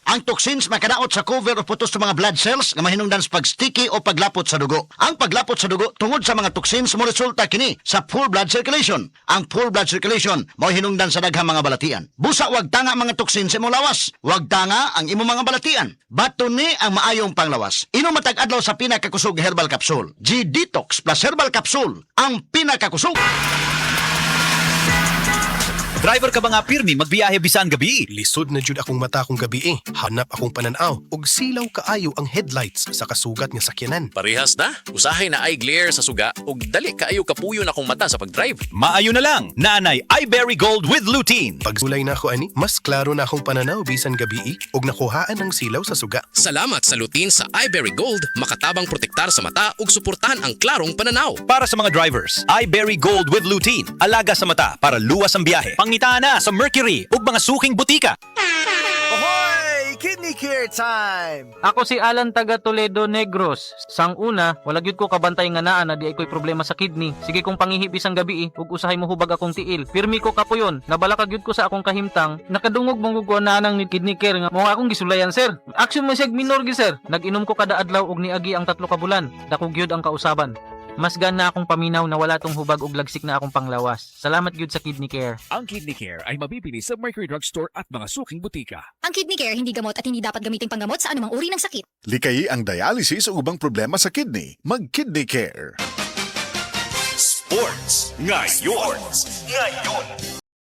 Ang toxins makadaot sa cover o putos sa mga blood cells nga mahinungdan sa pagsticky o paglapot sa dugo. Ang paglapot sa dugo tungod sa mga toxins mo resulta kini sa full blood circulation. Ang full blood circulation mao hinungdan sa daghang mga balatian. Busa wag tanga mga toxins sa imong lawas. Wag tanga ang imong mga balatian. Baton ni ang maayong panglawas. Inom matag adlaw sa pinakakusog herbal capsule. G-Detox plus herbal capsule ang pinakakusog. Driver ka ba nga pirmi magbiyahe bisan gabi? Lisod na jud akong mata akong gabi eh. Hanap akong pananaw og silaw kaayo ang headlights sa kasugat nga sakyanan. Parehas na. Usahay na eye glare sa suga ug dali kaayo kapuyo na akong mata sa pagdrive. Maayo na lang, naanay iBerry Gold with lutein. Pagsulay na ako ani, mas klaro na akong pananaw bisan gabi eh, og nakuhaan ng silaw sa suga. Salamat sa lutein sa iBerry Gold, makatabang protektar sa mata ug suportahan ang klarong pananaw. Para sa mga drivers, iBerry Gold with lutein. Alaga sa mata para luwas ang biyahe. Pangita na sa Mercury ug mga suking butika. Ahoy! Kidney care time! Ako si Alan taga Toledo Negros. Sang una, wala gyud ko kabantay nga naa na di ako'y problema sa kidney. Sige kong pangihi bisang gabi ug usahay mo hubag akong tiil. Pirmi ko kapuyon, nabala ka gyud ko sa akong kahimtang. Nakadungog mong ko na nang ni kidney care nga mo akong gisulayan sir. Action mo siya minor gi sir. Nag-inom ko kada adlaw ug niagi ang 3 ka bulan. Dako gyud ang kausaban. Mas gana akong paminaw na wala tong hubag ug lagsik na akong panglawas. Salamat gyud sa kidney care. Ang Kidney Care ay mabibili sa Mercury Drugstore at mga suking butika. Ang kidney care hindi gamot at hindi dapat gamitin panggamot sa anumang uri ng sakit. Likayi ang dialysis o ubang problema sa kidney. Mag-Kidney Care. Sports ngayon.